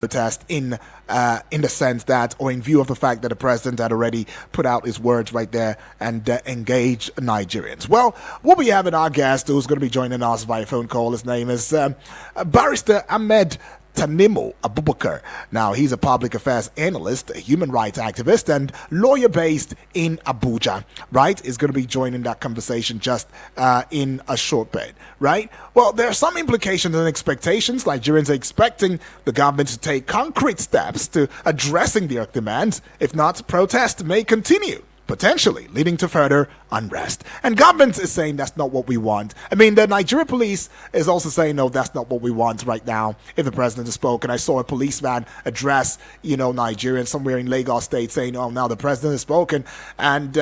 protest in the sense that, or in view of the fact that the president had already put out his words right there and engaged Nigerians. Well, we'll be having our guest who's going to be joining us via phone call. His name is Barrister Ahmed Tanimu Abubakar. Now, he's a public affairs analyst, a human rights activist, and lawyer based in Abuja, right? Is going to be joining that conversation just in a short bit, right? Well, there are some implications and expectations. Nigerians are expecting the government to take concrete steps to addressing their demands. If not, protest may continue, potentially leading to further unrest. And government is saying that's not what we want. I mean, the Nigeria police is also saying, no, that's not what we want right now. If the president has spoken, I saw a policeman address, Nigerians somewhere in Lagos State saying, oh, now the president has spoken and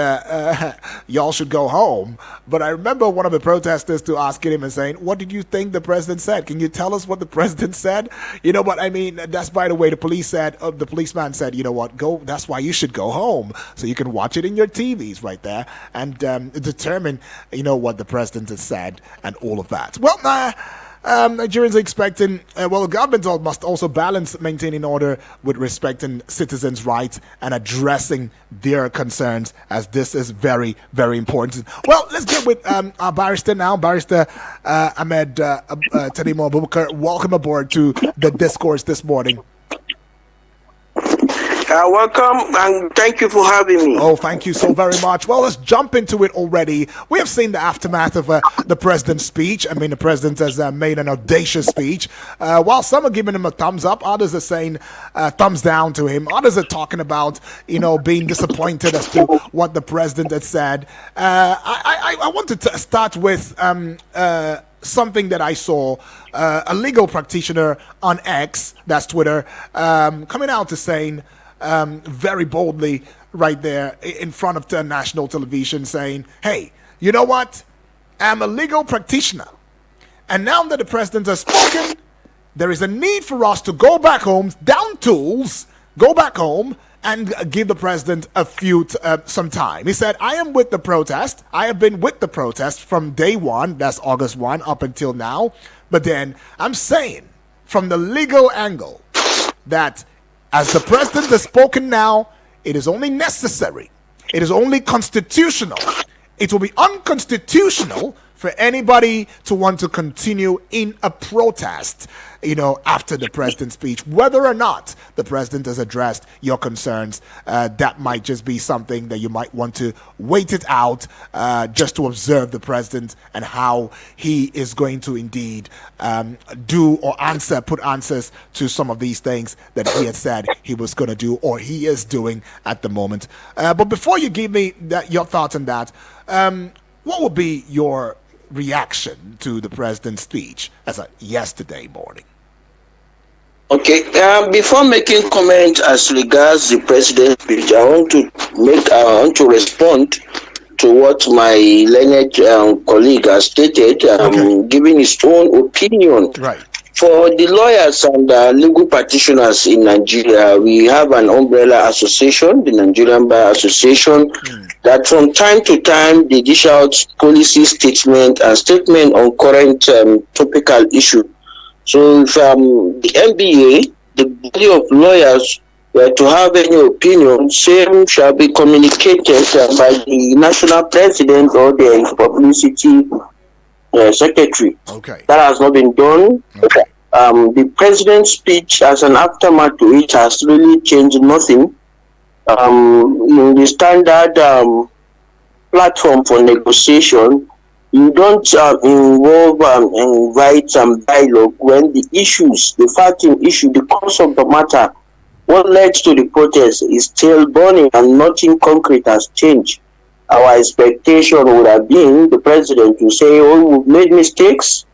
y'all should go home. But I remember one of the protesters to asking him and saying, what did you think the president said? Can you tell us what the president said? You know what I mean? That's, by the way, the policeman said, you know what, go, that's why you should go home. So you can watch it in your TVs right there and determine, what the president has said and all of that. Well, Nigerians are expecting, the government must also balance maintaining order with respecting citizens' rights and addressing their concerns, as this is very, very important. Well, let's get with our barrister now, Barrister Ahmed Tanimu Abubakar. Welcome aboard to the discourse this morning. Welcome and thank you for having me. Oh, thank you so very much. Well, let's jump into it already. We have seen the aftermath of the president's speech. I mean, the president has made an audacious speech. While some are giving him a thumbs up, others are saying thumbs down to him. Others are talking about, being disappointed as to what the president had said. I want to start with something that I saw, a legal practitioner on X, that's Twitter, coming out to saying very boldly right there in front of the national television saying, hey, you know what? I'm a legal practitioner. And now that the president has spoken, there is a need for us to go back home, down tools, go back home and give the president some time. He said, I am with the protest. I have been with the protest from day one, that's August 1, up until now. But then I'm saying from the legal angle that as the president has spoken now, it is only necessary. It is only constitutional. It will be unconstitutional for anybody to want to continue in a protest, after the president's speech, whether or not the president has addressed your concerns. That might just be something that you might want to wait it out, just to observe the president and how he is going to indeed do or put answers to some of these things that he had said he was going to do or he is doing at the moment. But before you give me your thoughts on that, what would be your reaction to the president's speech as of yesterday morning? Okay, before making comment as regards the president's speech, I want to respond to what my learned colleague has stated, giving his own opinion. Right. For the lawyers and legal practitioners in Nigeria, we have an umbrella association, the Nigerian Bar Association, that from time to time they dish out policy statement on current topical issue. So if the NBA, the body of lawyers, were to have any opinion, same shall be communicated by the national president or the publicity secretary. Okay. That has not been done. Okay. The president's speech as an aftermath to it has really changed nothing. In the standard platform for negotiation, you don't invite some dialogue when the fighting issue, the cause of the matter, what led to the protest is still burning and nothing concrete has changed. Our expectation would have been the president to say, we've made mistakes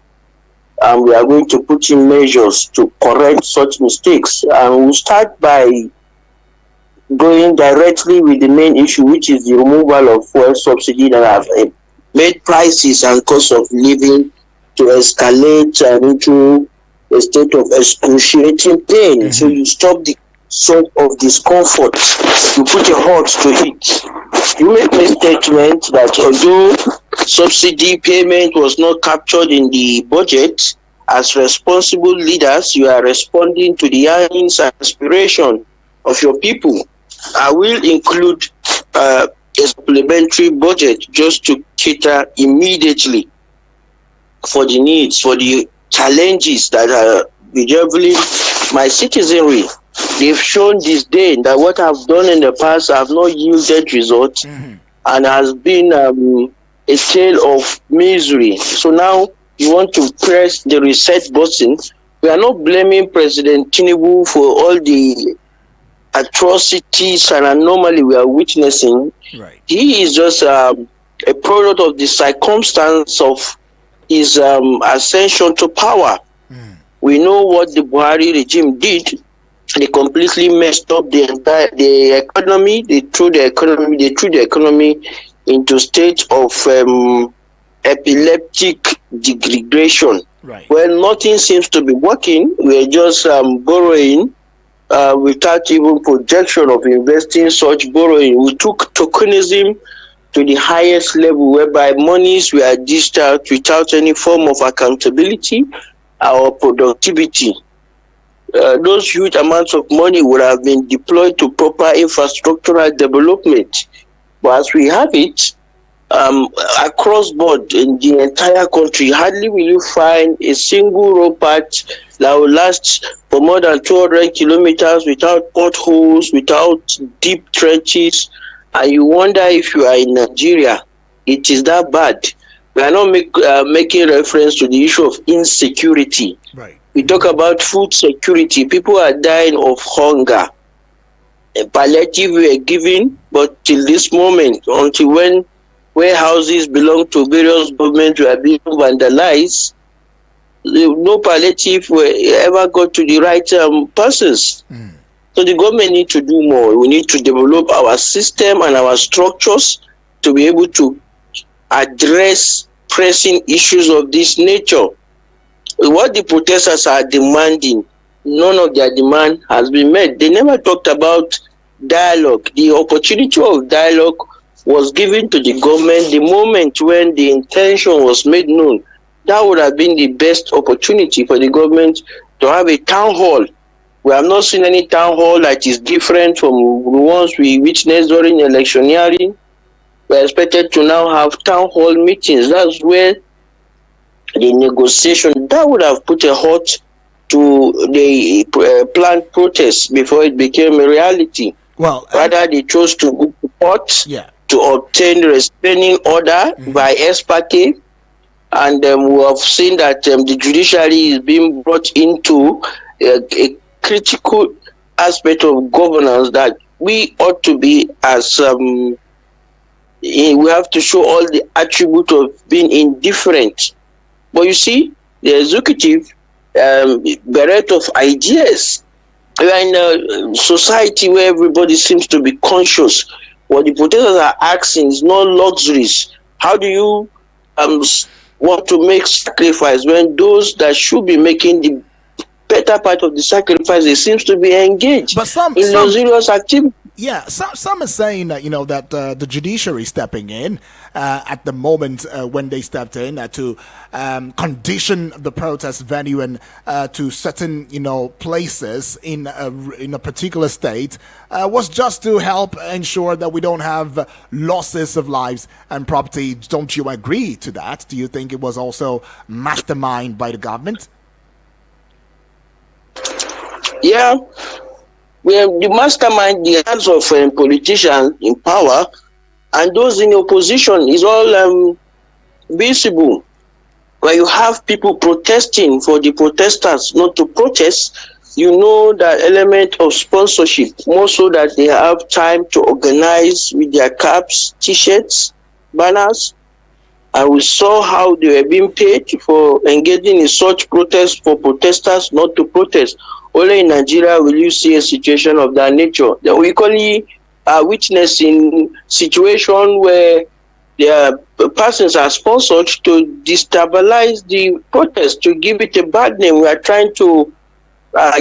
and we are going to put in measures to correct such mistakes. And we'll start by going directly with the main issue, which is the removal of fuel subsidy that have made prices and cost of living to escalate into a state of excruciating pain. Mm-hmm. So you stop the sort of discomfort, you put a halt to it. You make a statement that although subsidy payment was not captured in the budget, as responsible leaders, you are responding to the yearnings and aspiration of your people. I will include a supplementary budget just to cater immediately for the needs, for the challenges that are bedeviling my citizenry. They've shown disdain that what I've done in the past have not yielded results, and has been a tale of misery. So now you want to press the reset button. We are not blaming President Tinubu for all the atrocities and anomaly we are witnessing. Right. He is just a product of the circumstance of his ascension to power. We know what the Buhari regime did. They completely messed up the economy. They threw the economy into state of epileptic degradation. Right. When nothing seems to be working, we're just borrowing without even projection of investing such borrowing. We took tokenism to the highest level, whereby monies were dished out without any form of accountability or productivity. Those huge amounts of money would have been deployed to proper infrastructural development. But as we have it, across board in the entire country, hardly will you find a single road path that will last for more than 200 kilometers without potholes, without deep trenches, and you wonder if you are in Nigeria, it is that bad. We are not making reference to the issue of insecurity. Right. We talk about food security. People are dying of hunger. A palliative were given, but till this moment, until when warehouses belong to various governments were being vandalized, no palliative were ever got to the right persons. So the government need to do more. We need to develop our system and our structures to be able to address pressing issues of this nature. What the protesters are demanding, none of their demand has been met. They never talked about dialogue. The opportunity of dialogue was given to the government the moment when the intention was made known. That would have been the best opportunity for the government to have a town hall. We have not seen any town hall that is different from the ones we witnessed during electioneering. We are expected to now have town hall meetings. That's where the negotiation, that would have put a halt to the planned protests before it became a reality. Well, rather they chose to go to court to obtain the restraining order by ex parte, and we have seen that the judiciary is being brought into a critical aspect of governance that we ought to be as we have to show all the attributes of being indifferent. But you see, the executive bereft of ideas. We are in a society where everybody seems to be conscious. What the protesters are asking is not luxuries. How do you want to make sacrifice when those that should be making the better part of the sacrifice, they seems to be engaged in luxurious activity? Yeah, some are saying that that the judiciary stepping in at the moment when they stepped in to condition the protest venue and to certain places in a particular state was just to help ensure that we don't have losses of lives and property. Don't you agree to that? Do you think it was also masterminded by the government? Yeah. Well, the mastermind, the hands of politicians in power and those in opposition is all visible. When you have people protesting for the protesters not to protest, you know that element of sponsorship, more so that they have time to organize with their caps, t-shirts, banners. And we saw how they were being paid for engaging in such protests for protesters not to protest. Only in Nigeria will you see a situation of that nature. We equally are witnessing situation where the persons are sponsored to destabilize the protest, to give it a bad name. We are trying to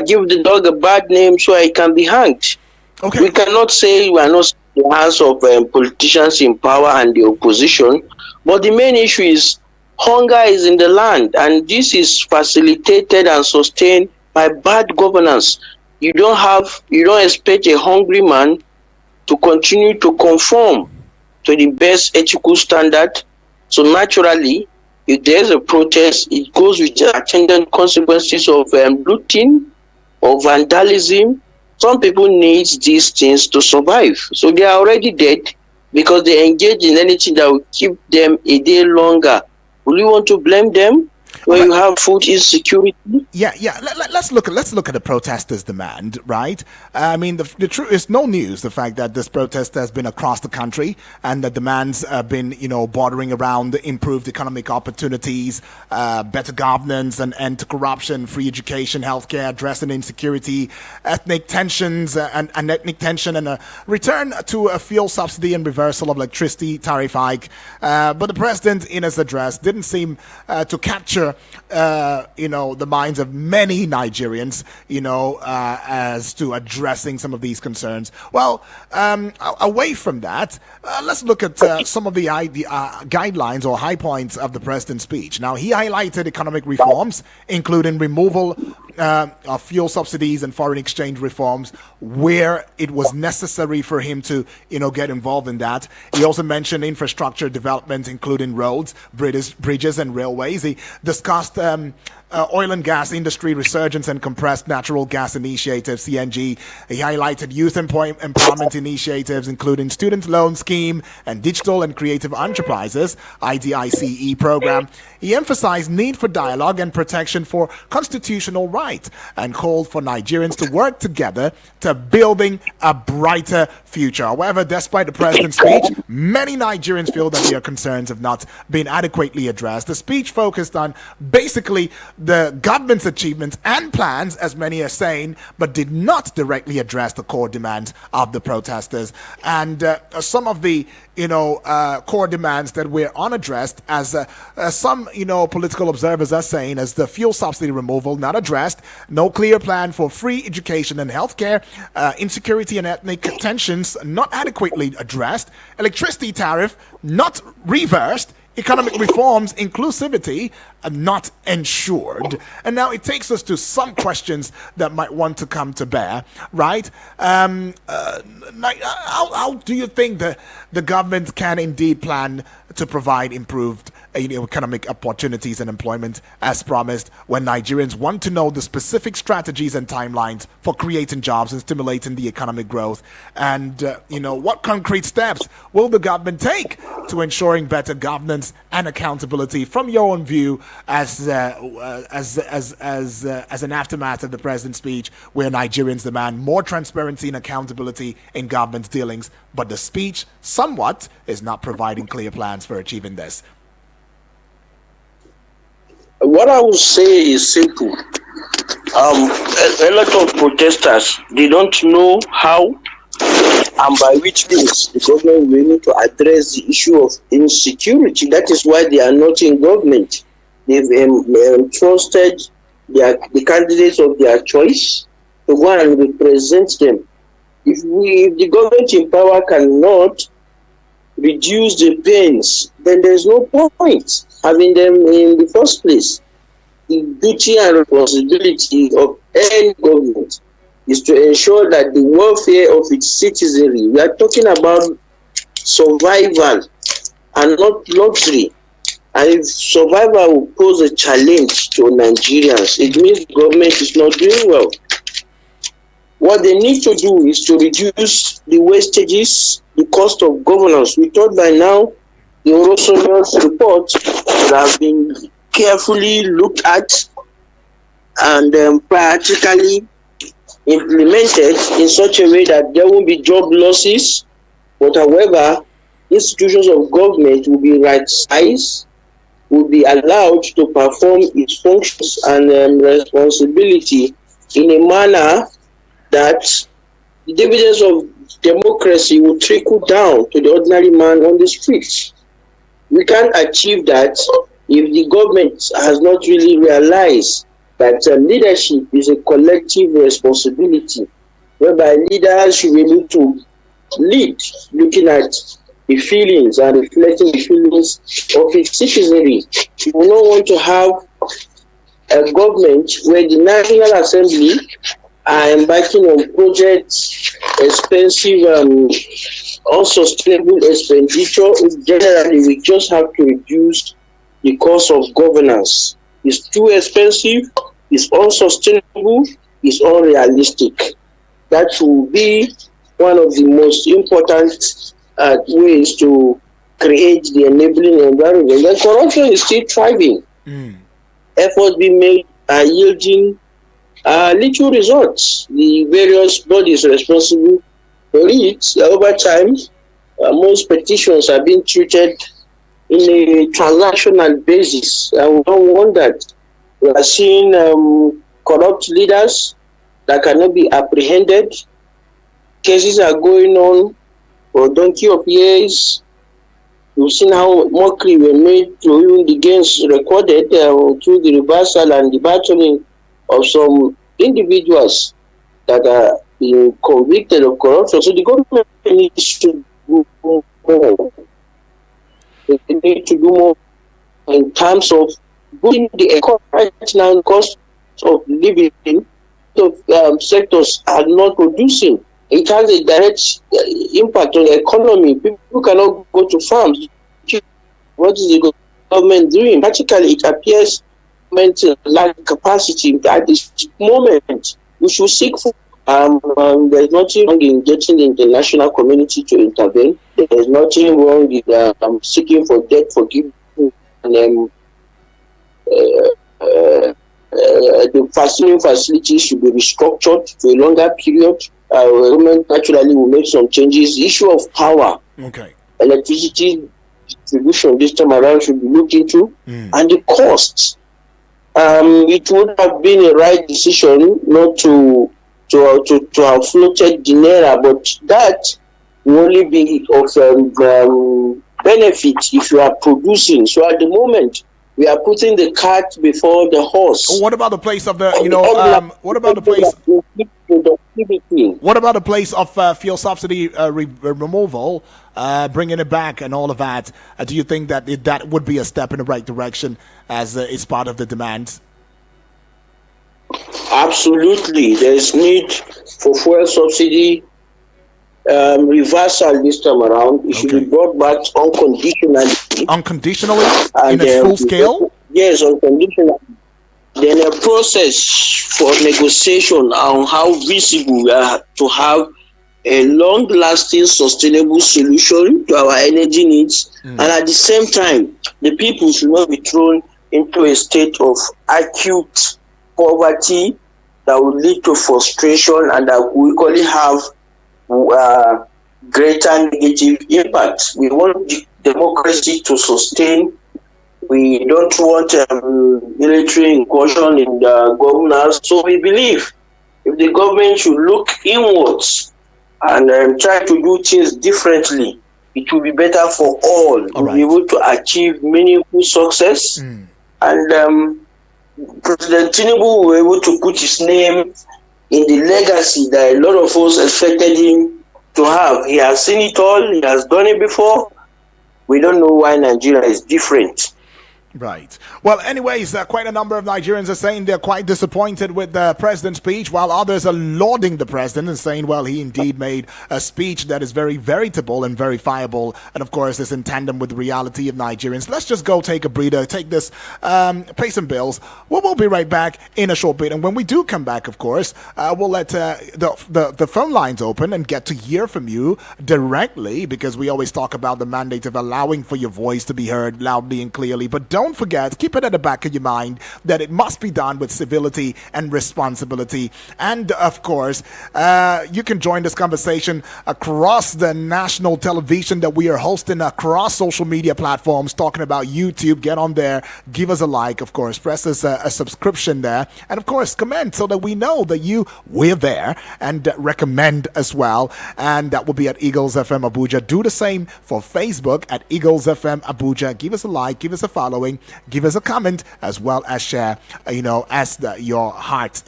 give the dog a bad name so it can be hanged. Okay. We cannot say we are not in the hands of politicians in power and the opposition, but the main issue is Hunger is in the land, and this is facilitated and sustained by bad governance. You don't expect a hungry man to continue to conform to the best ethical standard. So naturally, if there's a protest, it goes with the attendant consequences of looting or vandalism. Some people need these things to survive. So they are already dead because they engage in anything that will keep them a day longer. Will you want to blame them when you have food insecurity? Yeah. Let's look at the protesters' demand, right? I mean, the truth is no news. The fact that this protest has been across the country and the demands have been, bordering around improved economic opportunities, better governance, and end to corruption, free education, healthcare, addressing insecurity, ethnic tensions, and ethnic tension, and a return to a fuel subsidy and reversal of electricity tariff hike. But the president, in his address, didn't seem to capture, the minds of many Nigerians, as to addressing some of these concerns. Well, away from that, let's look at some of the guidelines or high points of the president's speech. Now, he highlighted economic reforms, including removal of fuel subsidies and foreign exchange reforms where it was necessary for him to, get involved in that. He also mentioned infrastructure development, including roads, bridges, and railways. He discussed oil and gas industry resurgence and compressed natural gas initiatives, CNG. He highlighted youth empowerment initiatives, including student loan scheme and digital and creative enterprises, IDICE program. He emphasized need for dialogue and protection for constitutional rights and called for Nigerians to work together to building a brighter future. However, despite the president's speech, many Nigerians feel that their concerns have not been adequately addressed. The speech focused on basically the government's achievements and plans, as many are saying, but did not directly address the core demands of the protesters. And some of the core demands that were unaddressed, as some political observers are saying, as the fuel subsidy removal not addressed, no clear plan for free education and healthcare, insecurity and ethnic tensions not adequately addressed, electricity tariff not reversed, economic reforms, inclusivity, not ensured. And now it takes us to some questions that might want to come to bear, right? How do you think the government can indeed plan to provide improved economic opportunities and employment as promised when Nigerians want to know the specific strategies and timelines for creating jobs and stimulating the economic growth? And, what concrete steps will the government take to ensuring better governance and accountability from your own view as an aftermath of the president's speech, where Nigerians demand more transparency and accountability in government dealings, but the speech somewhat is not providing clear plans for achieving this? What I would say is simple. A lot of protesters, they don't know how and by which means the government will need to address the issue of insecurity. That is why they are not in government. They've trusted the candidates of their choice to go and represent them. If the government in power cannot reduce the pains, then there's no point having them in the first place. The duty and responsibility of any government is to ensure that the welfare of its citizenry, we are talking about survival and not luxury. And if survival will pose a challenge to Nigerians, it means the government is not doing well. What they need to do is to reduce the wastages, the cost of governance. We thought by now the Orosomio's report would have been carefully looked at and practically implemented in such a way that there won't be job losses. But however, institutions of government will be right-sized, will be allowed to perform its functions and responsibility in a manner that the dividends of democracy will trickle down to the ordinary man on the streets. We can't achieve that if the government has not really realized that leadership is a collective responsibility, whereby leaders should be able to lead, looking at the feelings and reflecting the feelings of its citizenry. We do not want to have a government where the National Assembly are embarking on projects, expensive and unsustainable expenditure. Generally, we just have to reduce the cost of governance. It's too expensive, it's unsustainable, it's unrealistic. That will be one of the most important ways to create the enabling environment. The corruption is still thriving. Efforts being made are yielding little results. The various bodies responsible for it, over time, most petitions are being treated in a transactional basis. And we don't want that. We are seeing corrupt leaders that cannot be apprehended. Cases are going on for donkey of years. We've seen how mockery were made to even the gains recorded through the reversal and the battling of some individuals that are being convicted of corruption. So the government needs to do more. They need to do more in terms of boosting the economy. Right now, cost of living of sectors are not producing. It has a direct impact on the economy. People cannot go to farms. What is the government doing? Practically, it appears government lack capacity. At this moment, we should seek for. There's nothing wrong in getting the international community to intervene. There's nothing wrong in seeking for debt forgiveness and the facility should be restructured for a longer period. Government naturally will make some changes. The issue of power, electricity distribution this time around should be looked into, and the costs. It would have been a right decision not to have floated the naira, but that will only be of benefit if you are producing. So at the moment, we are putting the cart before the horse. What about the place of the, what about the place? What about the place of fuel subsidy removal, bringing it back and all of that? Do you think that that would be a step in the right direction as it's part of the demand? Absolutely. There is need for fuel subsidy reversal this time around. It should be brought back unconditionally. Unconditionally? In its full scale? Yes, unconditionally. Then a process for negotiation on how visible we are to have a long-lasting, sustainable solution to our energy needs. And at the same time, the people should not be thrown into a state of acute poverty that will lead to frustration and that will equally have greater negative impact. We want democracy to sustain. We don't want military incursion in the governance. So we believe if the government should look inwards and try to do things differently, it will be better for all. We'll be able to achieve meaningful success. And President Tinubu will be able to put his name in the legacy that a lot of us expected him to have. He has seen it all. He has done it before. We don't know why Nigeria is different. Right. Well, anyways, quite a number of Nigerians are saying they're quite disappointed with the president's speech, while others are lauding the president and saying, well, he indeed made a speech that is very veritable and verifiable, and of course is in tandem with the reality of Nigerians. Let's just go take a breather, take this, pay some bills. We'll be right back in a short bit, and when we do come back, of course, we'll let the phone lines open and get to hear from you directly, because we always talk about the mandate of allowing for your voice to be heard loudly and clearly, but don't forget, keep it at the back of your mind that it must be done with civility and responsibility. And of course, you can join this conversation across the national television that we are hosting across social media platforms, talking about YouTube. Get on there, give us a like, of course, press us a subscription there, and of course, comment so that we know that we're there, and recommend as well. And that will be at Eagles FM Abuja. Do the same for Facebook at Eagles FM Abuja. Give us a like, give us a following. following. Give us a comment as well as share, as your heart,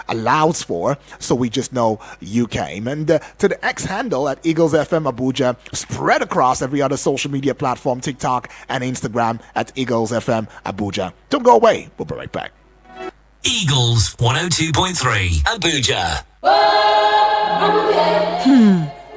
allows for, so we just know you came. And to the X handle at Eagles FM Abuja, spread across every other social media platform, TikTok and Instagram at Eagles FM Abuja. Don't go away. We'll be right back. Eagles 102.3 Abuja.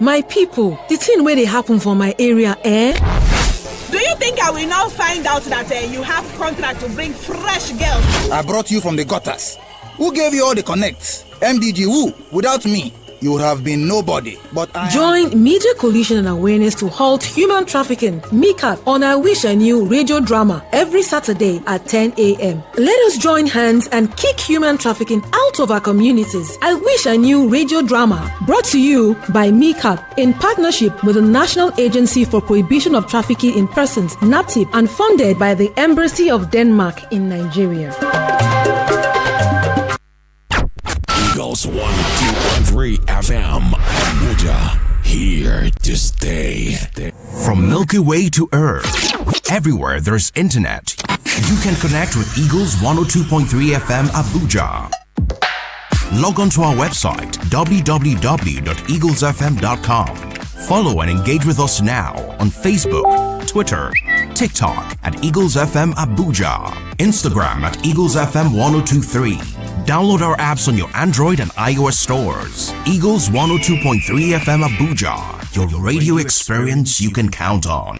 My people, the thing where they happen for my area, Do you think I will now find out that you have contract to bring fresh girls? I brought you from the gutters. Who gave you all the connects? MDG who? Without me, you would have been nobody. But Join Media Coalition and Awareness to Halt Human Trafficking, MICAT, on our Wish I Knew radio drama every Saturday at 10 a.m. Let us join hands and kick human trafficking out of our communities. I Wish I Knew radio drama, brought to you by MICAT in partnership with the National Agency for Prohibition of Trafficking in Persons, NAPTIP, and funded by the Embassy of Denmark in Nigeria. Eagles 102.3 FM Abuja, here to stay. From Milky Way to Earth, everywhere there's internet, you can connect with Eagles 102.3 FM Abuja. Log on to our website www.eaglesfm.com. Follow and engage with us now on Facebook, Twitter, TikTok at Eagles FM Abuja, Instagram at Eagles FM 1023. Download our apps on your Android and iOS stores. Eagles 102.3 FM Abuja, your radio experience you can count on.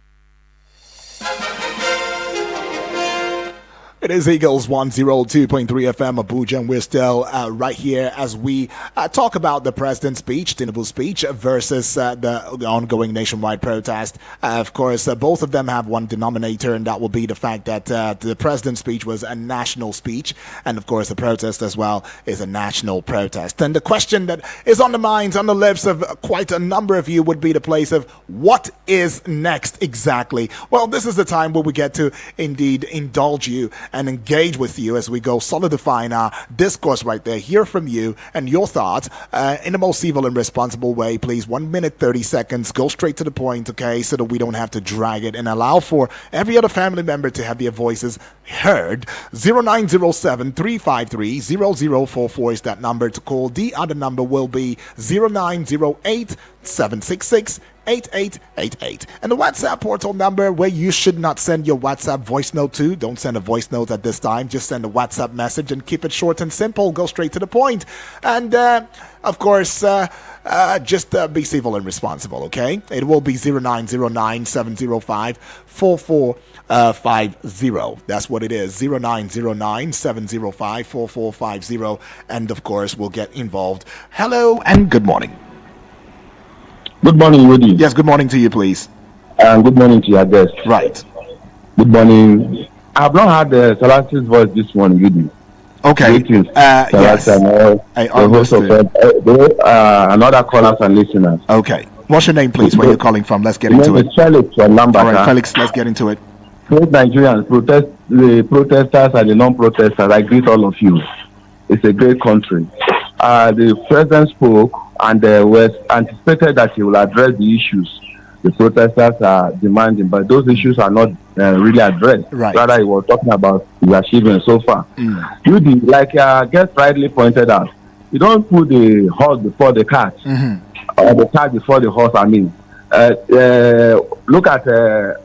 It is Eagles 102.3 FM Abuja, and we're still right here as we talk about the president's speech, Tinubu's speech, versus the ongoing nationwide protest. Of course, both of them have one denominator, and that will be the fact that the president's speech was a national speech, and of course the protest as well is a national protest. And the question that is on the minds, on the lips of quite a number of you would be the place of what is next exactly? Well, this is the time where we get to indeed indulge you and engage with you as we go solidifying our discourse right there. Hear from you and your thoughts in the most civil and responsible way. Please, 1 minute, 30 seconds. Go straight to the point, okay, so that we don't have to drag it, and allow for every other family member to have their voices heard. 0907 353 0044 is that number to call. The other number will be 0908 766 8888. And the WhatsApp portal number where you should not send your WhatsApp voice note to. Don't send a voice note at this time. Just send a WhatsApp message and keep it short and simple. Go straight to the point. And of course, just be civil and responsible, okay? It will be 0909 705 4450. That's what it is. 0909 705 4450. And of course, we'll get involved. Hello and good morning. Good morning, Woody. Yes, good morning to you, please. And good morning to your guest. Right. Good morning. I have not heard Salasti's voice this morning, Woody. Okay. Yes. I understood. Another callers and listeners. Okay. What's your name, please? Where you're calling from? Let's get into it. Felix from Lambata. All right, Felix, let's get into it. Both Nigerians, the protesters and the non-protesters, I greet all of you. It's a great country. The president spoke and was anticipated that he will address the issues the protesters are demanding, but those issues are not really addressed. Right. Rather, he was talking about the achievements so far. You did, like guest rightly pointed out, you don't put the horse before the cart, or the cart before the horse. I mean, look at the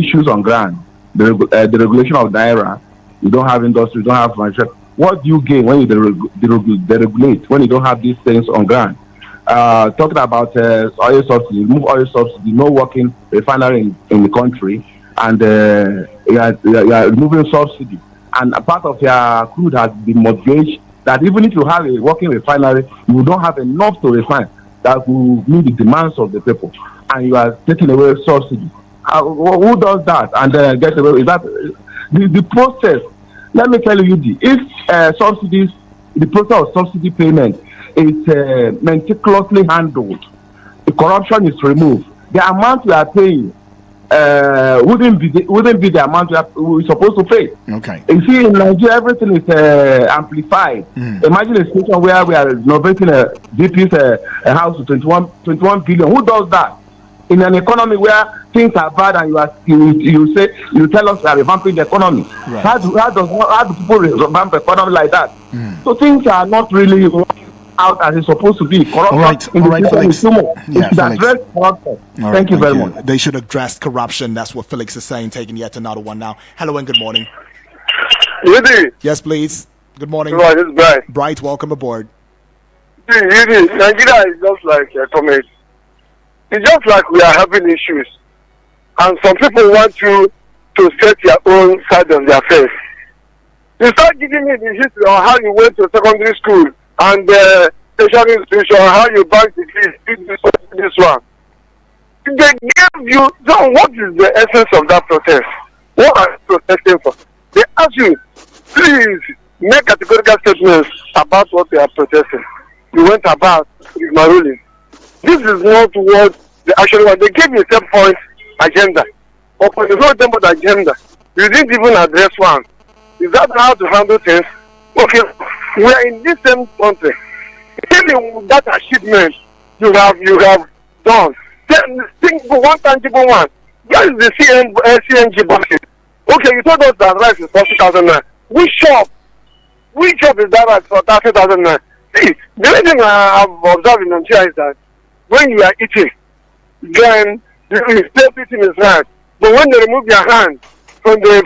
issues on ground, the regulation of Naira. You don't have industry, you don't have manufacturing. What do you gain when you deregulate, when you don't have these things on ground? Talking about oil subsidy, remove oil subsidy, no working refinery in the country, and you are removing subsidy. And a part of your crude has been mortgaged, that even if you have a working refinery, you don't have enough to refine that will meet the demands of the people. And you are taking away subsidy. Who does that and get away with that? The process. Let me tell you, if subsidies, the process of subsidy payment is meticulously handled, the corruption is removed, the amount we are paying wouldn't be the amount we're supposed to pay. Okay. You see, in Nigeria, everything is amplified. Imagine a situation where we are renovating a DP's house to 21 billion. Who does that? in an economy where things are bad and you tell us we are revamping the economy. Right. How do people revamp the economy like that? So things are not really working out as it's supposed to be. Corruption All right, Felix. Yeah, Felix. Thank you very much. They should address corruption. That's what Felix is saying. Taking yet another one now. Hello and good morning. Yidi. Yes, please. Good morning. Right, it's Bright. Bright, welcome aboard. Yidi, Nigeria is just like a comedy. It's just like we are having issues. And some people want you to set your own side of their face. You start giving me the history on how you went to secondary school and tertiary institution, how you banked the fees, this one. They gave you, so what is the essence of that protest? What are you protesting for? They ask you, please make categorical statements about what they are protesting. You went about with my ruling. This is not what they actually want. They gave you a 10-point agenda. Or for the whole 10-point agenda, you didn't even address one. Is that how to handle things? Okay, we are in this same country. Even that achievement you have done. Then think for one tangible one. That is the CNG bucket. Okay, you told us that rice is 40,000 naira. Which shop is that rice for 30,000 naira? See, the only thing I have observed in Nigeria is that when you are eating, then you still eating is right. But when they remove your hand from the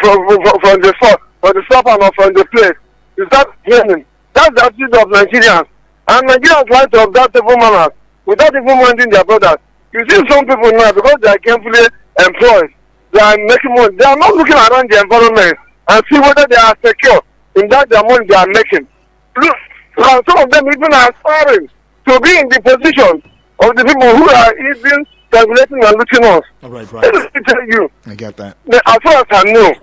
stopper or from the plate, you start draining. That's the attitude of Nigerians. And Nigerians like to observe people manners without even minding their brothers. You see some people now, because they are carefully employed, they are making money. They are not looking around the environment and see whether they are secure in that their money they are making. Look, some of them even are aspiring to be in the position of the people who are even calculating and looking us. All right. Let me tell you. I get that. As far as I know,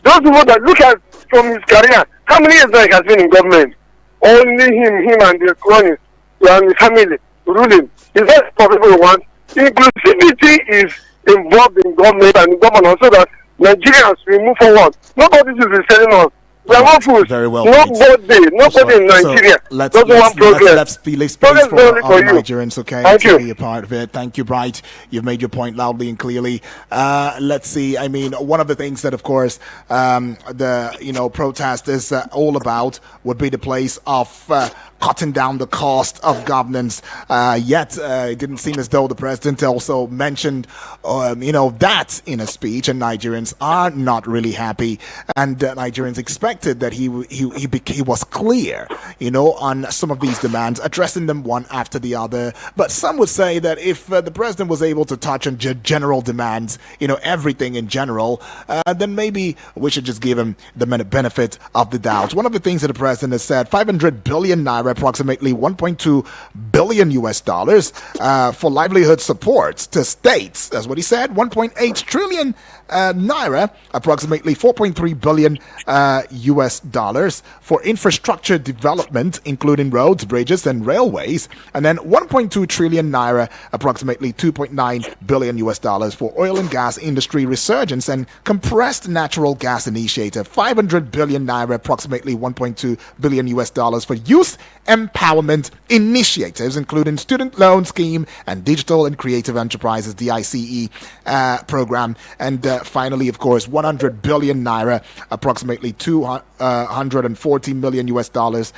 those people that look at from his career, how many years he has been in government? Only him and the cronies and his family ruling. Is that what people want? Inclusivity is involved in government and governance so that Nigerians will move forward. Nobody is selling us. We are not fools. Very well. Nobody in Nigeria doesn't want progress. Let's space for all Nigerians, okay? Thank you. Be a part of it. Thank you, Bright. You've made your point loudly and clearly. Let's see. I mean, one of the things that, of course, the protest is all about would be the place of cutting down the cost of governance. Yet it didn't seem as though the president also mentioned, that in a speech, and Nigerians are not really happy, and Nigerians expected that he was clear, on some of these demands, addressing them one after the other. But some would say that if the president was able to touch on general demands, everything in general, then maybe we should just give him the benefit of the doubt. One of the things that the president has said, 500 billion naira, approximately 1.2 billion US dollars, for livelihood support to states. That's what he said. 1.8 trillion naira, approximately 4.3 billion US dollars for infrastructure development, including roads, bridges, and railways, and then 1.2 trillion naira, approximately 2.9 billion US dollars for oil and gas industry resurgence and compressed natural gas initiative, 500 billion naira, approximately 1.2 billion US dollars for youth empowerment initiatives, including student loan scheme and digital and creative enterprises DICE program, and finally, of course, 100 billion naira, approximately 240 million US dollars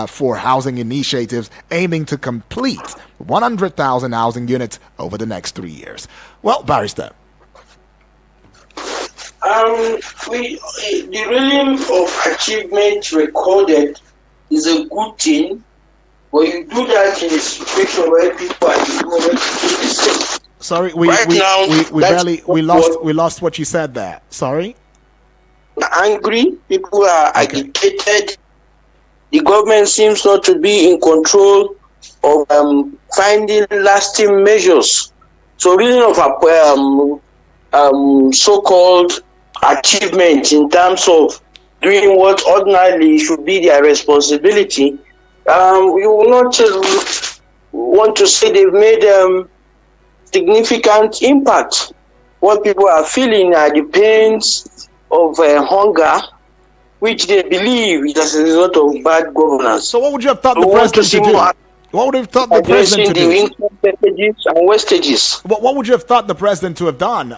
for housing initiatives aiming to complete 100,000 housing units over the next 3 years. Well, Barrister. The ruling of achievement recorded is a good thing, but you do that in a situation where people are ignoring the same. Sorry, we lost what you said there. Sorry. Angry, people are agitated. The government seems not to be in control of finding lasting measures. So, reason of so-called achievement in terms of doing what ordinarily should be their responsibility, we will not want to say they've made significant impact. What people are feeling are the pains of hunger, which they believe is as a result of bad governance. So what would you have thought the president should do? What would you have thought the president to do? The income packages and wastages. What would you have thought the president to have done?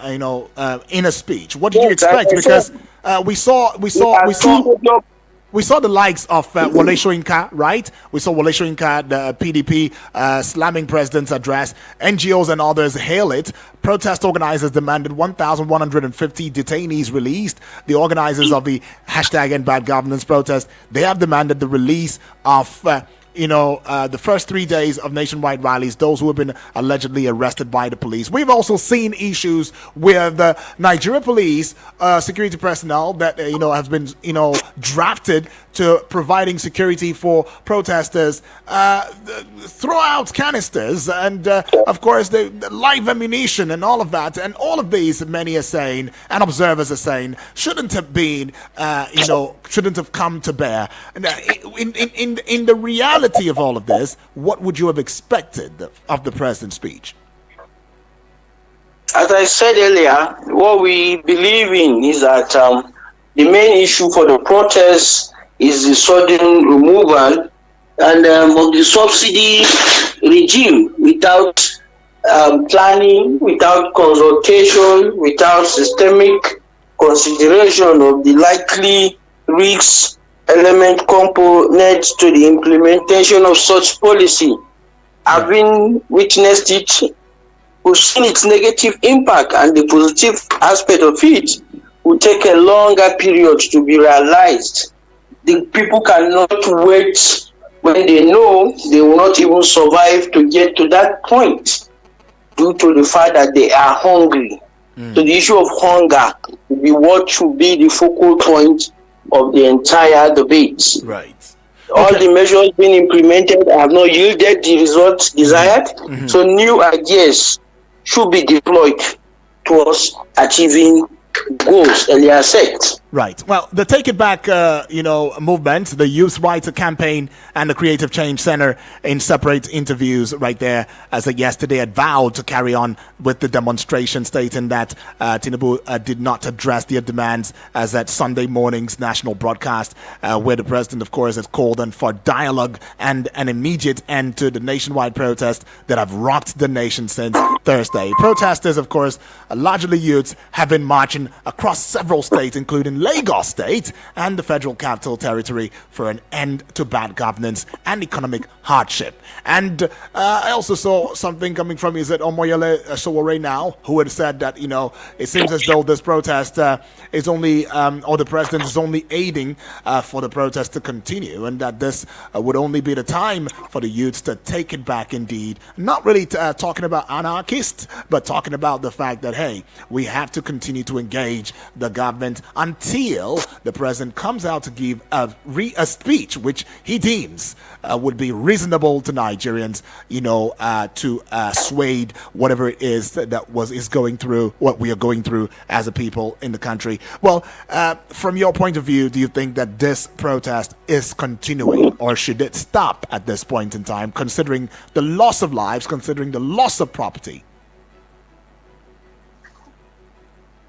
In a speech. What did you expect? Because we saw the likes of Wole Soyinka, right? We saw Wole Soyinka, the PDP, slamming president's address. NGOs and others hail it. Protest organizers demanded 1,150 detainees released. The organizers of the #EndBadGovernance protest, they have demanded the release of the first 3 days of nationwide rallies, those who have been allegedly arrested by the police. We've also seen issues with the Nigeria police security personnel that has been drafted to providing security for protesters, throw out canisters and of course the live ammunition and all of that, and all of these, many are saying and observers are saying, shouldn't have been shouldn't have come to bear. In the reality of all of this, what would you have expected of the president's speech? As I said earlier, what we believe in is that the main issue for the protests is the sudden removal and of the subsidy regime without planning, without consultation, without systemic consideration of the likely risks element components to the implementation of such policy. Having witnessed it, we've seen its negative impact, and the positive aspect of it will take a longer period to be realized. The people cannot wait when they know they will not even survive to get to that point due to the fact that they are hungry. So the issue of hunger will be what should be the focal point of the entire debate. Right. All the measures being implemented have not yielded the results desired. So new ideas should be deployed towards achieving goals earlier set. Right. Well, the Take It Back, movement, the Youth Rights Campaign, and the Creative Change Center, in separate interviews right there, as of yesterday, had vowed to carry on with the demonstration, stating that Tinubu did not address their demands as at Sunday morning's national broadcast, where the president, of course, has called on for dialogue and an immediate end to the nationwide protests that have rocked the nation since Thursday. Protesters, of course, largely youths, have been marching across several states, including Lagos State and the Federal Capital Territory, for an end to bad governance and economic hardship. And I also saw something coming from, is it Omoyele Sowore now, who had said that, it seems as though this protest is only, or the president is only aiding for the protest to continue, and that this would only be the time for the youths to take it back indeed. Not really talking about anarchists, but talking about the fact that, hey, we have to continue to engage the government until the president comes out to give a speech which he deems would be reasonable to Nigerians, to assuage whatever it is that is going through what we are going through as a people in the country. Well, from your point of view, do you think that this protest is continuing, or should it stop at this point in time, considering the loss of lives, considering the loss of property?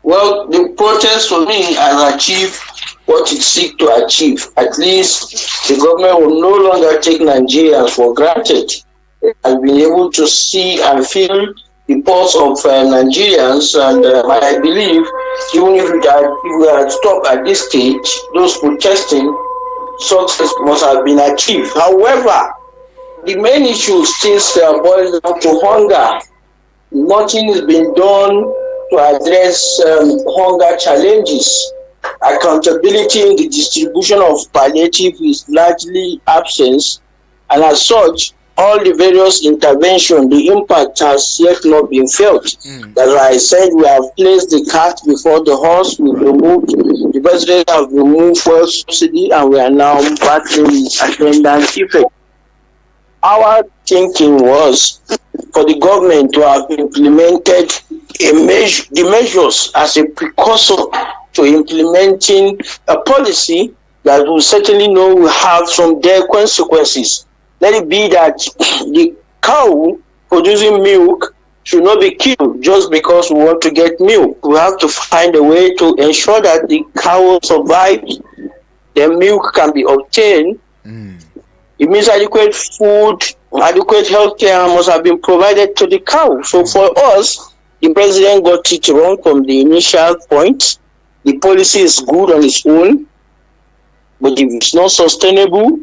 Well, the protest for me has achieved what it seeks to achieve. At least the government will no longer take Nigerians for granted. It has been able to see and feel the pulse of Nigerians, and I believe even if we had stopped at this stage, those protesting, success must have been achieved. However, the main issue still boils down to hunger. Nothing has been done to address hunger challenges. Accountability in the distribution of palliative is largely absent, and as such, all the various interventions, the impact has yet not been felt. That's why I said we have placed the cart before the horse. The president have removed fuel subsidy, and we are now battling with attendant effect. Our thinking was for the government to have implemented the measures as a precursor to implementing a policy that will certainly know will have some dire consequences. Let it be that the cow producing milk should not be killed just because we want to get milk. We have to find a way to ensure that the cow survives, the milk can be obtained. It means adequate food Adequate health care must have been provided to the cow. So for us, the president got it wrong from the initial point. The policy is good on its own, but if it's not sustainable,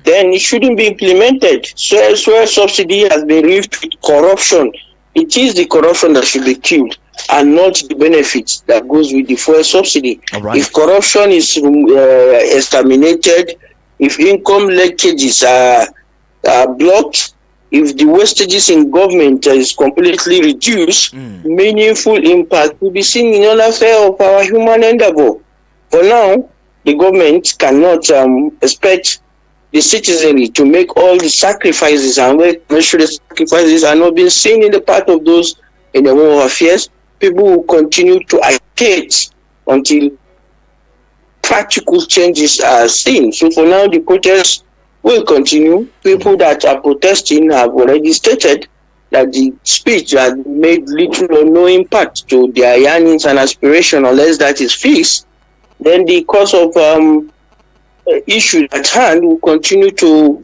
then it shouldn't be implemented. So subsidy has been reached with corruption. It is the corruption that should be killed and not the benefits that goes with the fuel subsidy. Right. If corruption is exterminated, if income leakages are blocked, if the wastages in government is completely reduced, meaningful impact will be seen in other sphere of our human endeavor. For now, the government cannot expect the citizenry to make all the sacrifices, and make sure the sacrifices are not being seen in the part of those in the home affairs. People will continue to agitate until practical changes are seen. So for now, the protests will continue. People that are protesting have already stated that the speech had made little or no impact to their yearnings and aspiration unless that is fixed. Then the cause of issue at hand will continue to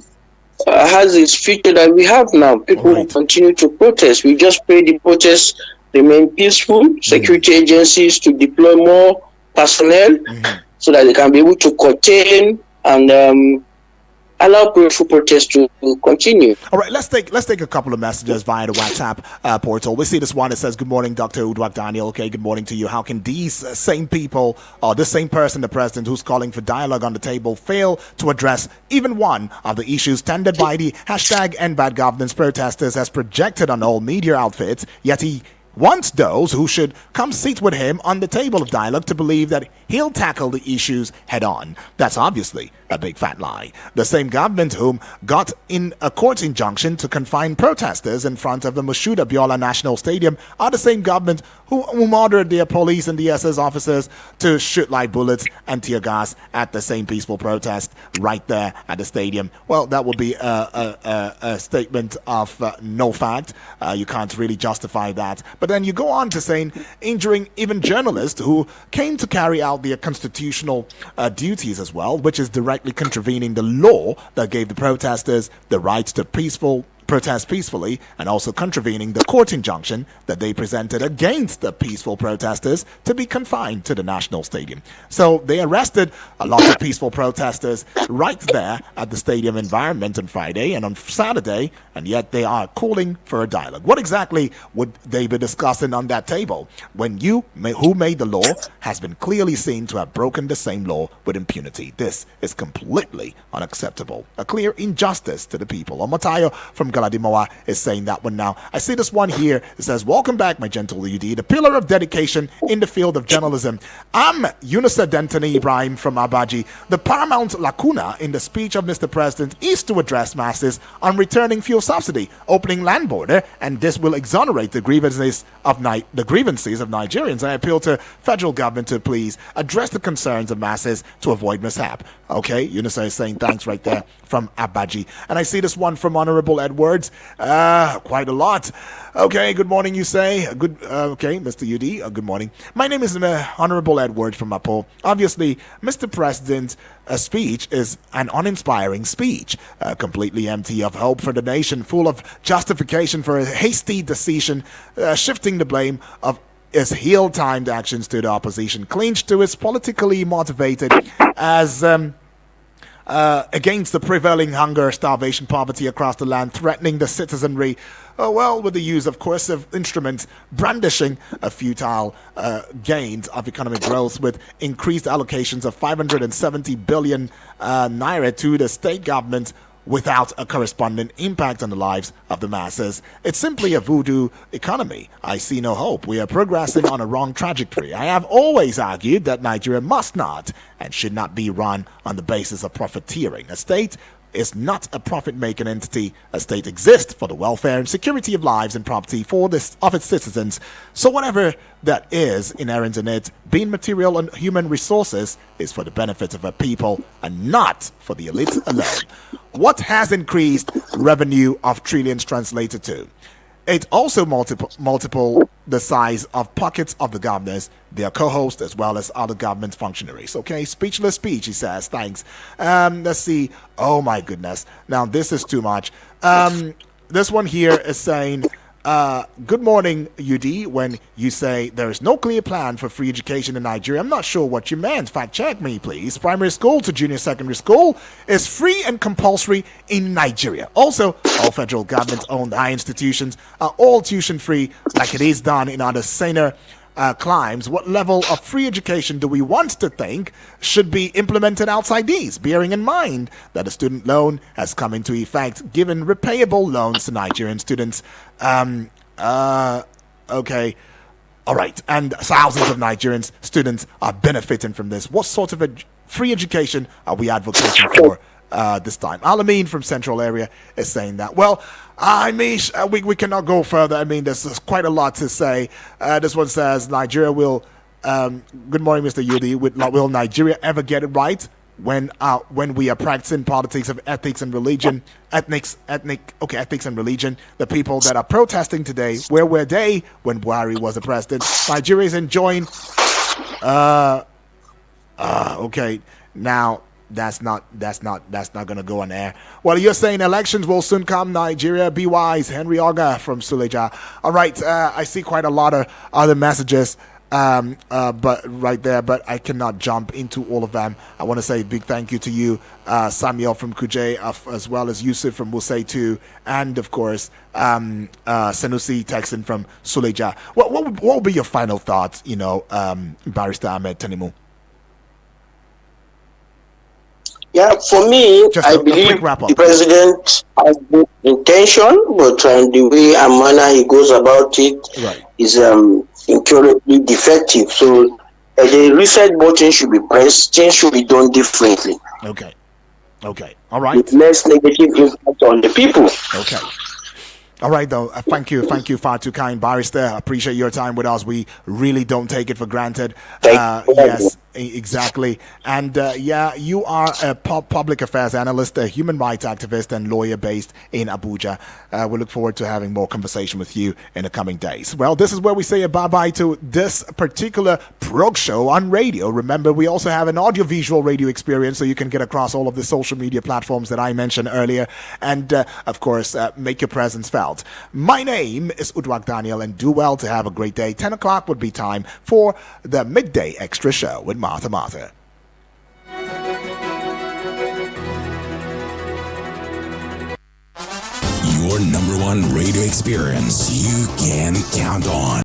has its feature that we have now. People will continue to protest. We just pray the protests remain peaceful. Security agencies to deploy more personnel so that they can be able to contain and allow peaceful protests to continue. All right, let's take a couple of messages via the WhatsApp portal. We see this one that says, "Good morning, Dr. Udwak Daniel." Okay, good morning to you. How can these same people, or this same person, the president who's calling for dialogue on the table, fail to address even one of the issues tendered by the hashtag #EndBadGovernance protesters as projected on all media outfits, yet he wants those who should come sit with him on the table of dialogue to believe that he'll tackle the issues head on? That's obviously a big fat lie. The same government whom got in a court injunction to confine protesters in front of the Moshood Abiola National Stadium are the same government whom ordered their police and DSS officers to shoot live bullets and tear gas at the same peaceful protest right there at the stadium. Well, that would be a statement of no fact. You can't really justify that. But then you go on to saying injuring even journalists who came to carry out their constitutional duties as well, which is directly contravening the law that gave the protesters the right to protest peacefully, and also contravening the court injunction that they presented against the peaceful protesters to be confined to the national stadium. So they arrested a lot of peaceful protesters right there at the stadium environment on Friday and on Saturday, and yet they are calling for a dialogue. What exactly would they be discussing on that table when who made the law has been clearly seen to have broken the same law with impunity? This is completely unacceptable. A clear injustice to the people. Omotayo from Galadimoa is saying that one now. I see this one here. It says, "Welcome back, my gentle UD, the pillar of dedication in the field of journalism. I'm Yunusa Dentani Ibrahim from Abaji. The paramount lacuna in the speech of Mr. President is to address masses on returning fuel subsidy, opening land border, and this will exonerate the grievances of Nigerians. I appeal to federal government to please address the concerns of masses to avoid mishap." Okay, Yunusa is saying thanks right there from Abaji. And I see this one from Honorable Edwards. Quite a lot. Okay, good morning, you say. Okay, Mr. UD, good morning. My name is Honorable Edwards from Mapo. Obviously, Mr. President's speech is an uninspiring speech, completely empty of hope for the nation, full of justification for a hasty decision, shifting the blame of his ill-timed actions to the opposition, clinched to his politically motivated as against the prevailing hunger, starvation, poverty across the land, threatening the citizenry, with the use of coercive instruments, brandishing a futile gains of economic growth with increased allocations of 570 billion naira to the state government without a corresponding impact on the lives of the masses. It's simply a voodoo economy. I see no hope. We are progressing on a wrong trajectory. I have always argued that Nigeria must not and should not be run on the basis of profiteering. A state is not a profit-making entity. A state exists for the welfare and security of lives and property of its citizens. So whatever that is inherent in it, being material and human resources, is for the benefit of a people and not for the elite alone. What has increased revenue of trillions translated to? It's also multiple the size of pockets of the governors, their co-hosts, as well as other government functionaries. Okay, speechless speech, he says. Thanks. Let's see. Oh my goodness. Now this is too much. This one here is saying, good morning, UD. When you say there is no clear plan for free education in Nigeria, I'm not sure what you meant. Fact check me, please. Primary school to junior secondary school is free and compulsory in Nigeria. Also, all federal government-owned high institutions are all tuition free, like it is done in other saner climes. What level of free education do we want to think should be implemented outside these, bearing in mind that the student loan has come into effect, giving repayable loans to Nigerian students? Okay. All right. And thousands of Nigerian students are benefiting from this. What sort of free education are we advocating for this time? Alamin from Central Area is saying that. Well, I mean, we cannot go further. I mean, there's quite a lot to say. This one says Nigeria will. Good morning, Mr. Yudi. Will Nigeria ever get it right when we are practicing politics of ethics and religion? Ethics and religion. The people that are protesting today, where were they when Buhari was the president? Nigeria is enjoying. Okay, now. That's not going to go on air. Well, you're saying elections will soon come. Nigeria, be wise. Henry Oga from Suleja. All right, I see quite a lot of other messages, but right there, but I cannot jump into all of them. I want to say a big thank you to you, Samuel from Kuje, as well as Yusuf from Musei too, and of course, Sanusi Texan from Suleja. What will be your final thoughts? Barrister Ahmed Tinubu. Yeah, for me, Just I a believe quick wrap up. the president has good intention, but the way and manner he goes about it is incurably defective. So the reset button should be pressed. Things should be done differently. Okay. All right. With less negative impact on the people. Okay. All right, though. Thank you, far too kind, Barrister. I appreciate your time with us. We really don't take it for granted. Yes, exactly. And you are a public affairs analyst, a human rights activist, and lawyer based in Abuja. We look forward to having more conversation with you in the coming days. Well, this is where we say a bye-bye to this particular prog show on radio. Remember, we also have an audio-visual radio experience, so you can get across all of the social media platforms that I mentioned earlier. And, of course, make your presence felt. My name is Udwak Daniel, and do well to have a great day. 10 o'clock would be time for the Midday Extra Show with Martha. Your number one radio experience you can count on.